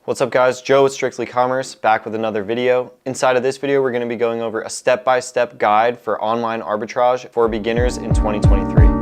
What's up guys, Joe with Strictly Commerce, back with another video. Inside of this video, we're going to be going over a step-by-step guide for online arbitrage for beginners in 2023.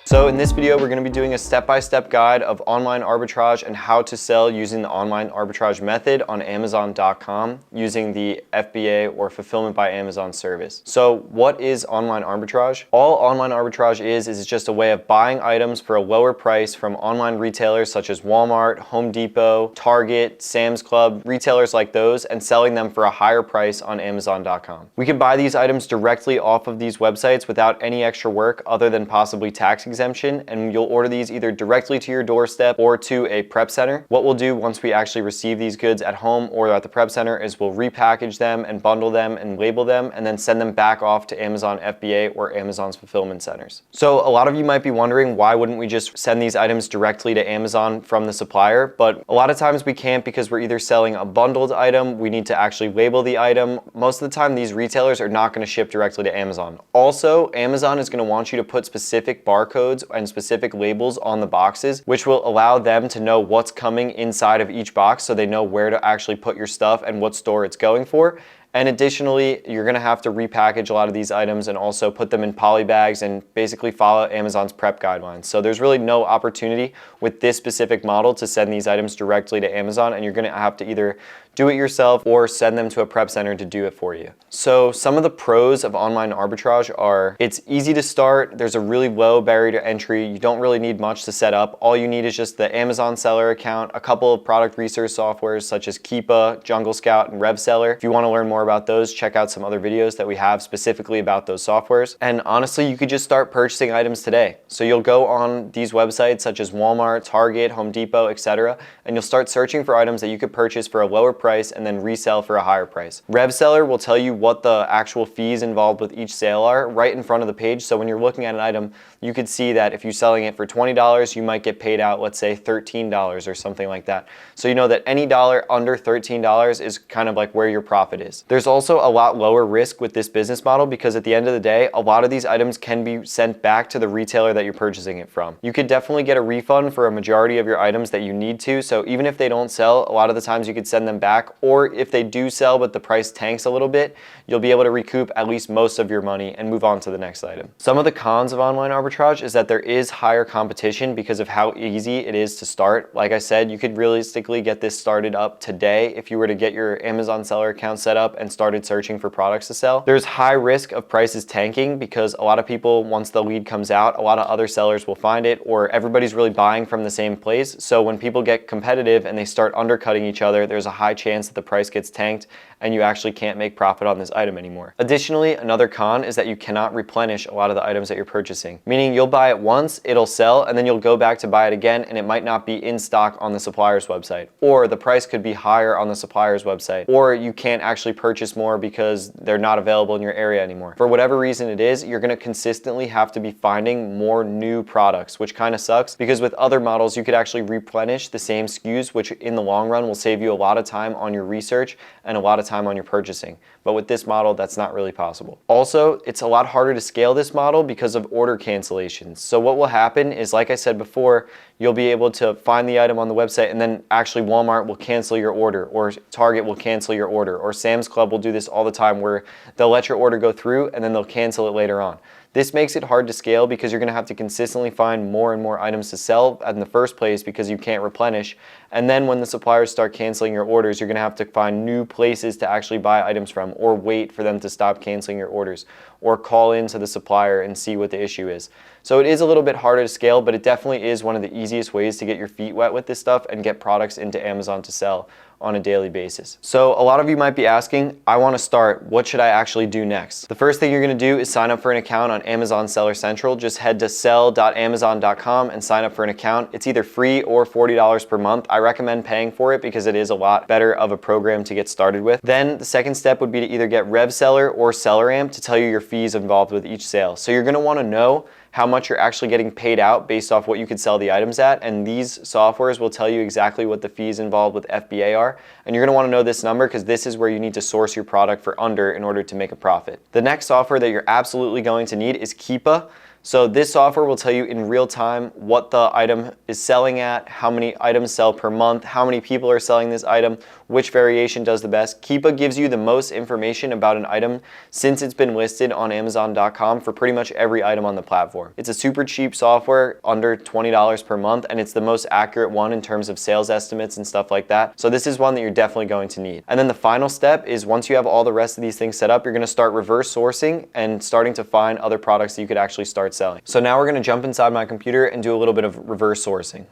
So in this video, we're going to be doing a step-by-step guide of online arbitrage and how to sell using the online arbitrage method on Amazon.com using the FBA or Fulfillment by Amazon service. So what is online arbitrage? All online arbitrage is it's just a way of buying items for a lower price from online retailers such as Walmart, Home Depot, Target, Sam's Club, retailers like those, and selling them for a higher price on Amazon.com. We can buy these items directly off of these websites without any extra work other than possibly tax exemption, and you'll order these either directly to your doorstep or to a prep center. What we'll do once we actually receive these goods at home or at the prep center is we'll repackage them and bundle them and label them and then send them back off to Amazon FBA or Amazon's fulfillment centers. So a lot of you might be wondering, why wouldn't we just send these items directly to Amazon from the supplier? But a lot of times we can't because we're either selling a bundled item, we need to actually label the item. Most of the time these retailers are not going to ship directly to Amazon. Also, Amazon is going to want you to put specific barcodes and specific labels on the boxes, which will allow them to know what's coming inside of each box so they know where to actually put your stuff and what store it's going for. And additionally, you're going to have to repackage a lot of these items and also put them in poly bags and basically follow Amazon's prep guidelines. So there's really no opportunity with this specific model to send these items directly to Amazon, and you're going to have to either do it yourself or send them to a prep center to do it for you. So some of the pros of online arbitrage are it's easy to start, there's a really low barrier to entry, you don't really need much to set up. All you need is just the Amazon seller account, a couple of product research softwares such as Keepa, Jungle Scout, and RevSeller. If you want to learn more about those, check out some other videos that we have specifically about those softwares. And honestly, you could just start purchasing items today. So you'll go on these websites such as Walmart, Target, Home Depot, etc., and you'll start searching for items that you could purchase for a lower price and then resell for a higher price. RevSeller will tell you what the actual fees involved with each sale are right in front of the page. So when you're looking at an item, you could see that if you're selling it for $20, you might get paid out, let's say $13 or something like that. So you know that any dollar under $13 is kind of like where your profit is. There's also a lot lower risk with this business model because at the end of the day, a lot of these items can be sent back to the retailer that you're purchasing it from. You could definitely get a refund for a majority of your items that you need to. So even if they don't sell, a lot of the times you could send them back, or if they do sell but the price tanks a little bit, you'll be able to recoup at least most of your money and move on to the next item. Some of the cons of online arbitrage is that there is higher competition because of how easy it is to start. Like I said, you could realistically get this started up today if you were to get your Amazon seller account set up and started searching for products to sell. There's high risk of prices tanking because a lot of people, once the lead comes out, a lot of other sellers will find it, or everybody's really buying from the same place. So when people get competitive and they start undercutting each other, there's a high chance that the price gets tanked and you actually can't make profit on this item anymore. Additionally, another con is that you cannot replenish a lot of the items that you're purchasing, meaning you'll buy it once, it'll sell, and then you'll go back to buy it again and it might not be in stock on the supplier's website, or the price could be higher on the supplier's website, or you can't actually purchase more because they're not available in your area anymore. For whatever reason it is, you're going to consistently have to be finding more new products, which kind of sucks because with other models you could actually replenish the same SKUs, which in the long run will save you a lot of time on your research and a lot of time on your purchasing. But with this model, that's not really possible. Also, it's a lot harder to scale this model because of order cancellations. So what will happen is, like I said before, you'll be able to find the item on the website and then actually Walmart will cancel your order, or Target will cancel your order, or Sam's Club will do this all the time where they'll let your order go through and then they'll cancel it later on. This makes it hard to scale because you're going to have to consistently find more and more items to sell in the first place because you can't replenish. And then when the suppliers start canceling your orders, you're going to have to find new places to actually buy items from, or wait for them to stop canceling your orders, or call into the supplier and see what the issue is. So it is a little bit harder to scale, but it definitely is one of the easiest ways to get your feet wet with this stuff and get products into Amazon to sell on a daily basis. So a lot of you might be asking, I want to start, what should I actually do next? The first thing you're going to do is sign up for an account on Amazon Seller Central. Just head to sell.amazon.com and sign up for an account. It's either free or $40 per month. I recommend paying for it because it is a lot better of a program to get started with. Then the second step would be to either get RevSeller or SellerAmp to tell you your fees involved with each sale. So you're going to want to know how much you're actually getting paid out based off what you could sell the items at, and these softwares will tell you exactly what the fees involved with FBA are. are, and you're going to want to know this number because this is where you need to source your product for under in order to make a profit. The next software that you're absolutely going to need is Keepa. So this software will tell you in real time what the item is selling at, how many items sell per month, how many people are selling this item, which variation does the best. Keepa gives you the most information about an item since it's been listed on Amazon.com for pretty much every item on the platform. It's a super cheap software, under $20 per month, and it's the most accurate one in terms of sales estimates and stuff like that. So this is one that you're definitely going to need. And then the final step is once you have all the rest of these things set up, you're going to start reverse sourcing and starting to find other products that you could actually start selling. So now we're going to jump inside my computer and do a little bit of reverse sourcing.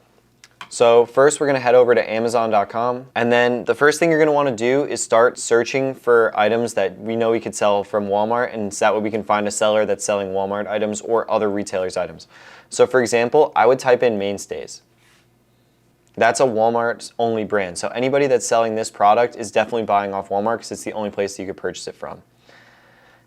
So first we're going to head over to Amazon.com, and then the first thing you're going to want to do is start searching for items that we know we could sell from Walmart, and so that way we can find a seller that's selling Walmart items or other retailers' items. So for example, I would type in Mainstays. That's a Walmart only brand. So anybody that's selling this product is definitely buying off Walmart because it's the only place that you could purchase it from.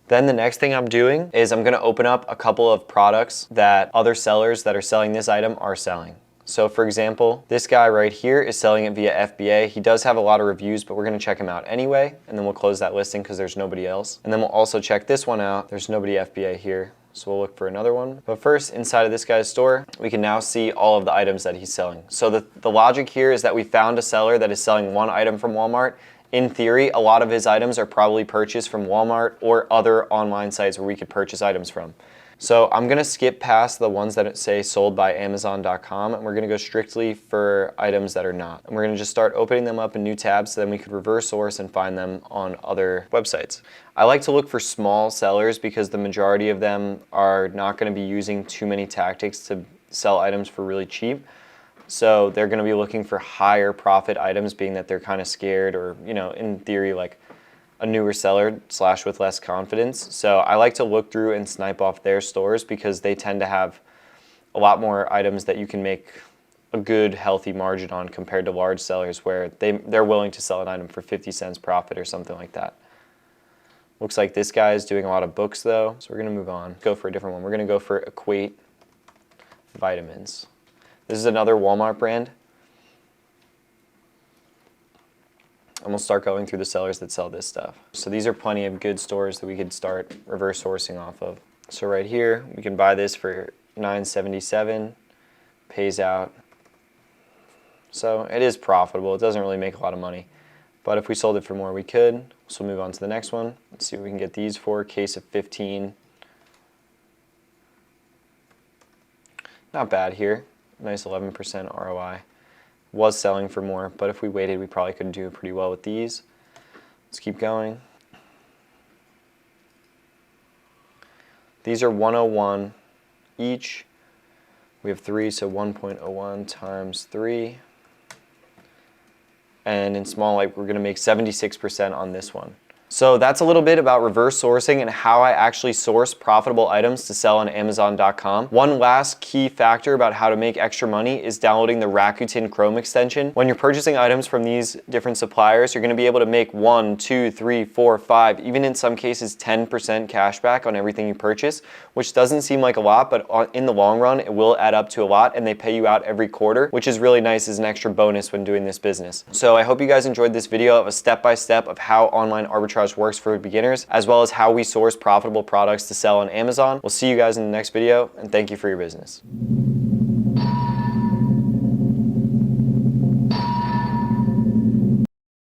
Then the next thing I'm doing is I'm going to open up a couple of products that other sellers that are selling this item are selling. So for example, this guy right here is selling it via FBA. He does have a lot of reviews, but we're going to check him out anyway, and then we'll close that listing because there's nobody else. And then we'll also check this one out. There's nobody FBA here, so we'll look for another one. But first, inside of this guy's store, we can now see all of the items that he's selling. So the logic here is that we found a seller that is selling one item from Walmart. In theory, a lot of his items are probably purchased from Walmart or other online sites where we could purchase items from. So I'm going to skip past the ones that say sold by Amazon.com, and we're going to go strictly for items that are not. And we're going to just start opening them up in new tabs so then we could reverse source and find them on other websites. I like to look for small sellers because the majority of them are not going to be using too many tactics to sell items for really cheap. So they're going to be looking for higher profit items, being that they're kind of scared or, you know, in theory, like a newer seller / with less confidence. So I like to look through and snipe off their stores because they tend to have a lot more items that you can make a good, healthy margin on compared to large sellers where they're willing to sell an item for 50 cents profit or something like that. Looks like this guy is doing a lot of books though, so we're going to move on. Go for a different one. We're going to go for Equate Vitamins. This is another Walmart brand. And we'll start going through the sellers that sell this stuff. So these are plenty of good stores that we could start reverse sourcing off of. So right here, we can buy this for $9.77, pays out. So it is profitable. It doesn't really make a lot of money. But if we sold it for more, we could. So we'll move on to the next one. Let's see what we can get these for. Case of 15. Not bad here. Nice 11% ROI. Was selling for more, but if we waited, we probably could do pretty well with these. Let's keep going. These are 101 each. We have 3, so 1.01 times 3. And in small light, we're going to make 76% on this one. So that's a little bit about reverse sourcing and how I actually source profitable items to sell on Amazon.com. One last key factor about how to make extra money is downloading the Rakuten Chrome extension. When you're purchasing items from these different suppliers, you're going to be able to make 1, 2, 3, 4, 5, even in some cases 10% cash back on everything you purchase, which doesn't seem like a lot, but in the long run, it will add up to a lot, and they pay you out every quarter, which is really nice as an extra bonus when doing this business. So I hope you guys enjoyed this video of a step-by-step of how online arbitrage works for beginners, as well as how we source profitable products to sell on Amazon. We'll see you guys in the next video, and thank you for your business.